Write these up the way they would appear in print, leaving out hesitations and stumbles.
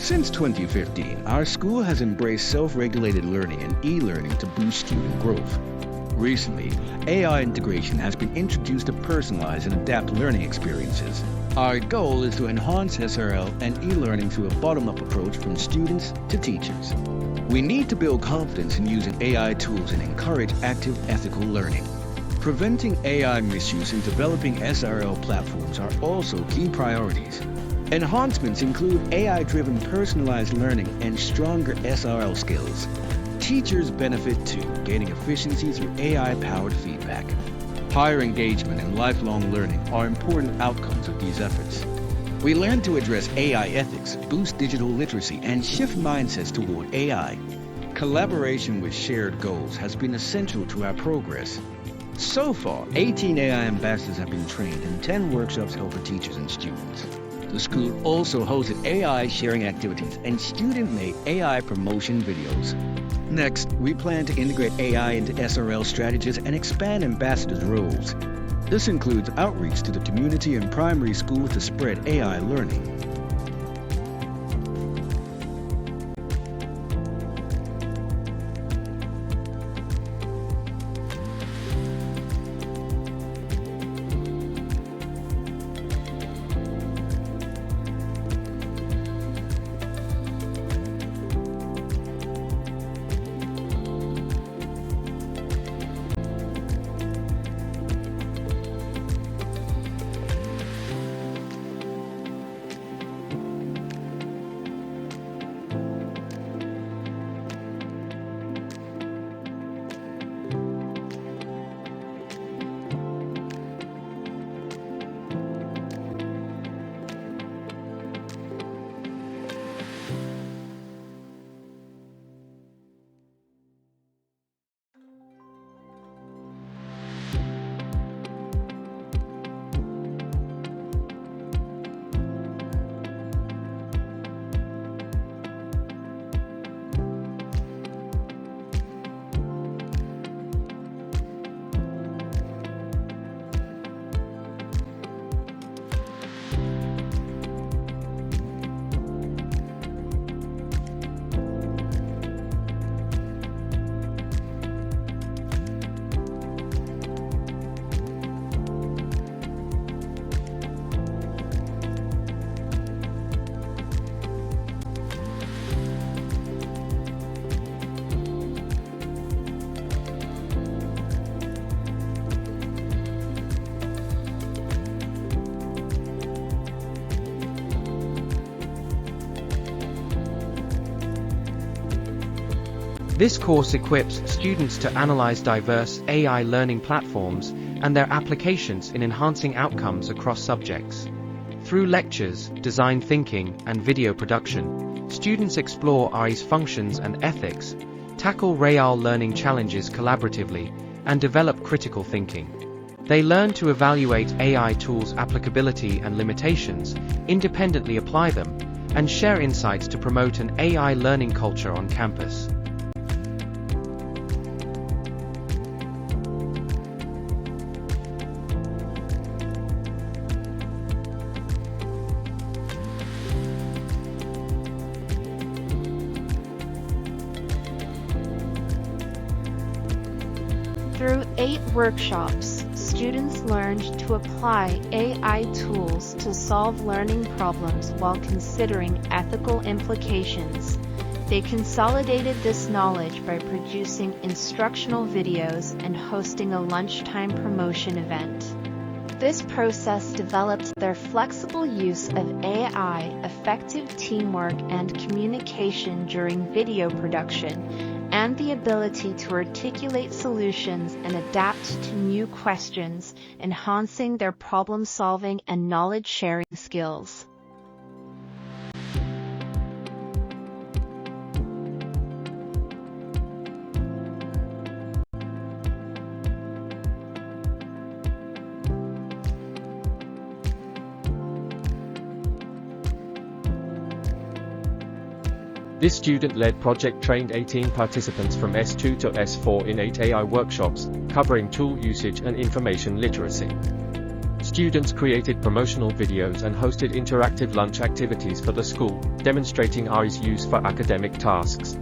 Since 2015, our school has embraced self-regulated learning and e-learning to boost student growth. Recently, AI integration has been introduced to personalize and adapt learning experiences. Our goal is to enhance SRL and e-learning through a bottom-up approach from students to teachers. We need to build confidence in using AI tools and encourage active ethical learning. Preventing AI misuse and developing SRL platforms are also key priorities. Enhancements include AI-driven personalized learning and stronger SRL skills. Teachers benefit too, gaining efficiency through AI-powered feedback. Higher engagement and lifelong learning are important outcomes of these efforts. We learn to address AI ethics, boost digital literacy, and shift mindsets toward AI. Collaboration with shared goals has been essential to our progress. So far, 18 AI ambassadors have been trained and 10 workshops held for teachers and students. The school also hosted AI sharing activities and student-made AI promotion videos. Next, we plan to integrate AI into SRL strategies and expand ambassadors' roles. This includes outreach to the community and primary schools to spread AI learning. This course equips students to analyze diverse AI learning platforms and their applications in enhancing outcomes across subjects. Through lectures, design thinking, and video production, students explore AI's functions and ethics, tackle real learning challenges collaboratively, and develop critical thinking. They learn to evaluate AI tools' applicability and limitations, independently apply them, and share insights to promote an AI learning culture on campus. Through 8 workshops, students learned to apply AI tools to solve learning problems while considering ethical implications. They consolidated this knowledge by producing instructional videos and hosting a lunchtime promotion event. This process developed their flexible use of AI, effective teamwork and communication during video production, and the ability to articulate solutions and adapt to new questions, enhancing their problem-solving and knowledge-sharing skills. This student-led project trained 18 participants from S2 to S4 in 8 AI workshops, covering tool usage and information literacy. Students created promotional videos and hosted interactive lunch activities for the school, demonstrating AI's use for academic tasks.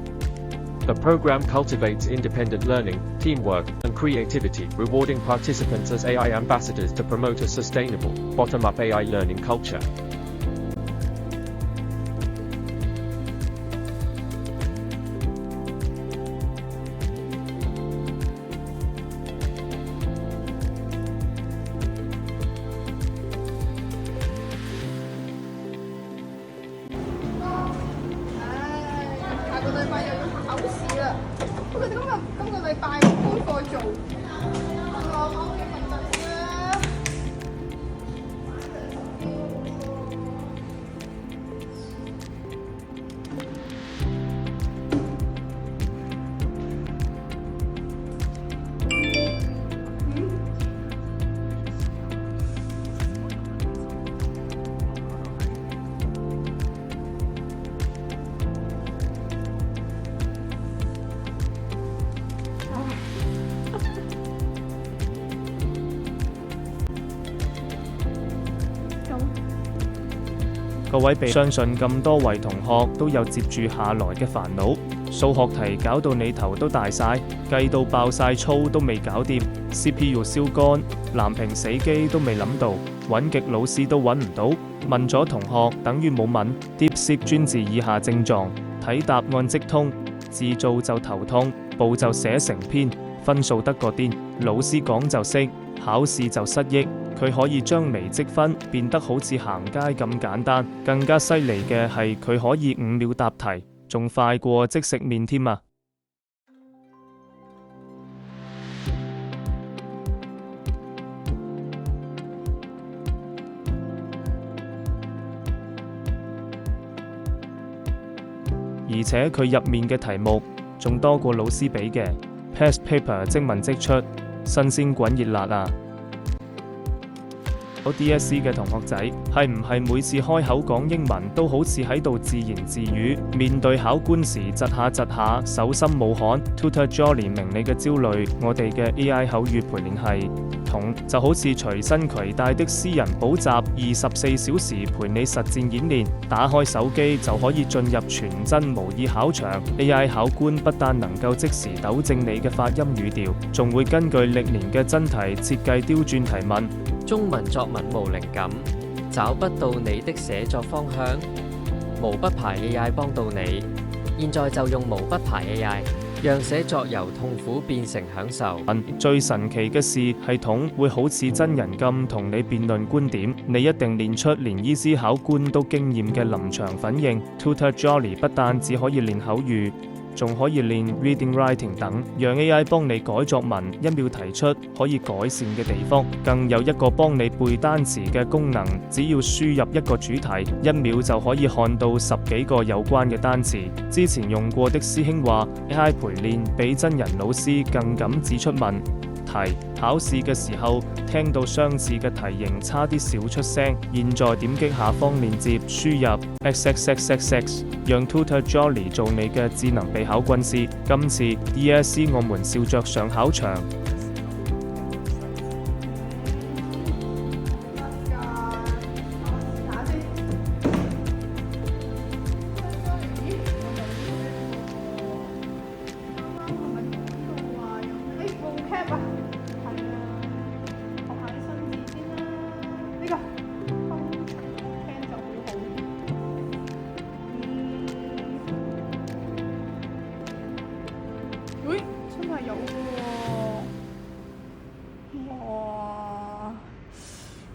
The program cultivates independent learning, teamwork, and creativity, rewarding participants as AI ambassadors to promote a sustainable, bottom-up AI learning culture.各位相信咁多位同學都有接住下來嘅煩惱，數學題搞到你頭都大晒，計到爆晒粗都未搞掂 ，CPU 燒乾，藍屏死機都未諗到，揾極老師都揾唔到，問咗同學等於冇問 ，DeepSeek 專治以下症狀，睇答案即通，自做就頭痛，步就寫成篇，分數得個癲，老師講就識，考試就失憶。佢可以將微積分變得好似行街咁簡單，更加犀利嘅係佢可以5秒答題，仲快過即食麵添啊！而且佢入面嘅題目仲多過老師俾嘅 ，past paper 即問即出，新鮮滾熱辣啊！DSE 嘅同學仔係唔係每次開口講英文都好似喺度自言自語？面對考官時窒下，手心冇汗。Tutor Jockey 明你嘅焦慮，我哋嘅 AI 口語陪練系統就好似隨身攜帶的私人補習，24小時陪你實戰演練。打開手機就可以進入全真模擬考場。AI 考官不但能夠即時糾正你嘅發音語調，仲會根據歷年嘅真題設計刁鑽提問。中文作文無靈感，找不到你的寫作方向，無筆牌 AI 幫到你。現在就用無筆牌 AI， 讓寫作由痛苦變成享受。最神奇嘅是，系統會好似真人咁同你辯論觀點，你一定練出連醫師考官都驚豔嘅臨場反應。Tutor Jockey 不但只可以練口語，仲可以練 reading writing 等，讓 AI 幫你改作文，1秒提出可以改善嘅地方，更有一個幫你背單詞嘅功能，只要輸入一個主題，1秒就可以看到10幾個有關嘅單詞。之前用過的師兄話 AI 陪練比真人老師更敢指出問題，考試嘅時候聽到相似嘅題型差啲笑出聲。現在點擊下方鏈接輸入 xxxxx， 讓 Tutor Jockey 做你嘅智能備考軍師。今次 DSE 我們笑着上考場。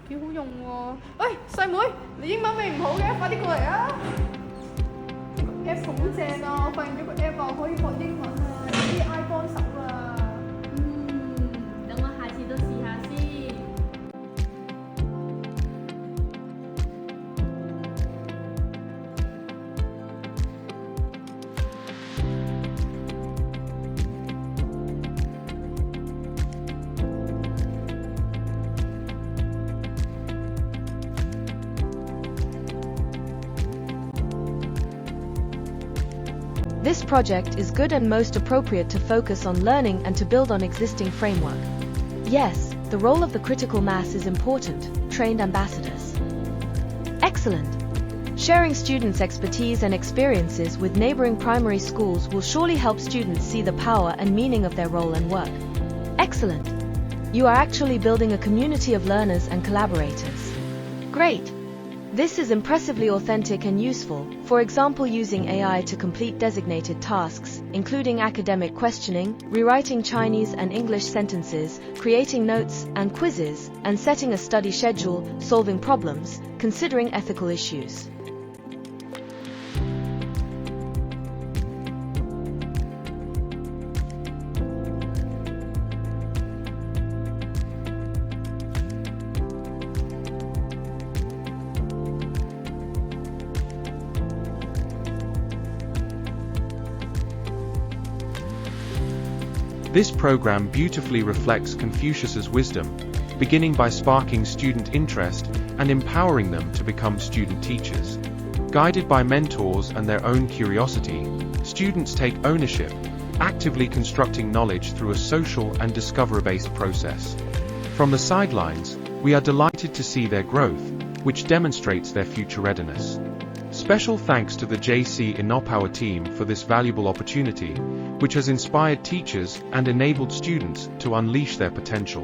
幾好用喎！喂，細妹，你英文未唔好嘅，快啲過嚟啊 ！App 好正啊，我發現咗個 App 啊，可以學英文啊，有 AI 幫手啊。等我下次都試下先。This project is good and most appropriate to focus on learning and to build on existing framework. Yes, the role of the critical mass is important. trained ambassadors. Excellent! Sharing students' expertise and experiences with neighboring primary schools will surely help students see the power and meaning of their role and work. Excellent! You are actually building a community of learners and collaborators. Great! This is impressively authentic and useful, for example using AI to complete designated tasks, including academic questioning, rewriting Chinese and English sentences, creating notes and quizzes, and setting a study schedule, solving problems, considering ethical issues. This program beautifully reflects Confucius's wisdom, beginning by sparking student interest and empowering them to become student teachers. Guided by mentors and their own curiosity, students take ownership, actively constructing knowledge through a social and discover-based process. From the sidelines, we are delighted to see their growth, which demonstrates their future readiness. Special thanks to the JC InnoPower team for this valuable opportunity, which has inspired teachers and enabled students to unleash their potential.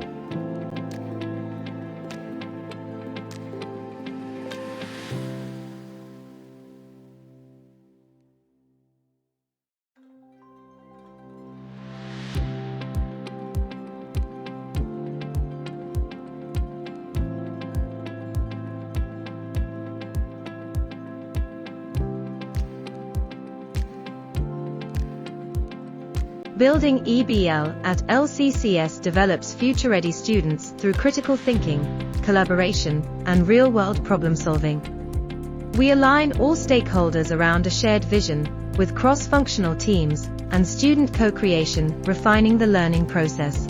Building EBL at LCCS develops future-ready students through critical thinking, collaboration, and real-world problem-solving. We align all stakeholders around a shared vision, with cross-functional teams and student co-creation refining the learning process.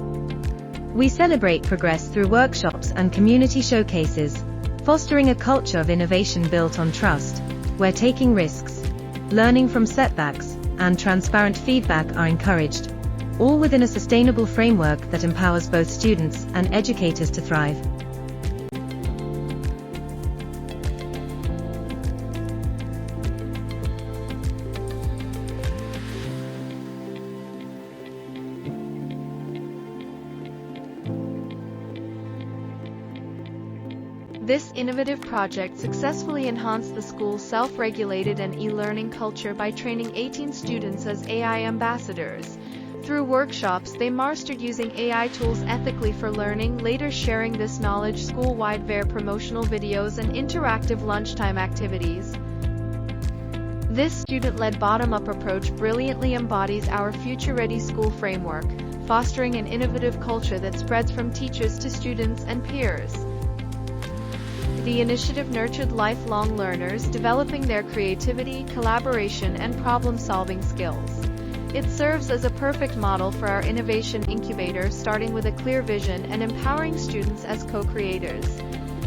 We celebrate progress through workshops and community showcases, fostering a culture of innovation built on trust, where taking risks, learning from setbacks, and transparent feedback are encouraged, all within a sustainable framework that empowers both students and educators to thrive. This innovative project successfully enhanced the school's self-regulated and e-learning culture by training 18 students as AI ambassadors. Through workshops, they mastered using AI tools ethically for learning, later sharing this knowledge school-wide via promotional videos and interactive lunchtime activities. This student-led bottom-up approach brilliantly embodies our future-ready school framework, fostering an innovative culture that spreads from teachers to students and peers. The initiative nurtured lifelong learners, developing their creativity, collaboration, and problem-solving skills. It serves as a perfect model for our innovation incubator, starting with a clear vision and empowering students as co-creators.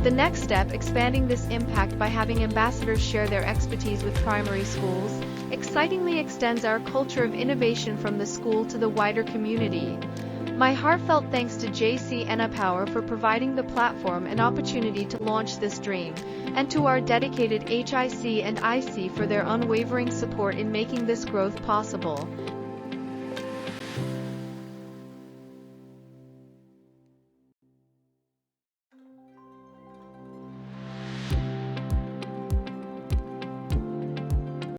The next step, expanding this impact by having ambassadors share their expertise with primary schools, excitingly extends our culture of innovation from the school to the wider community. My heartfelt thanks to JC InnoPower for providing the platform and opportunity to launch this dream, and to our dedicated HIC and IC for their unwavering support in making this growth possible.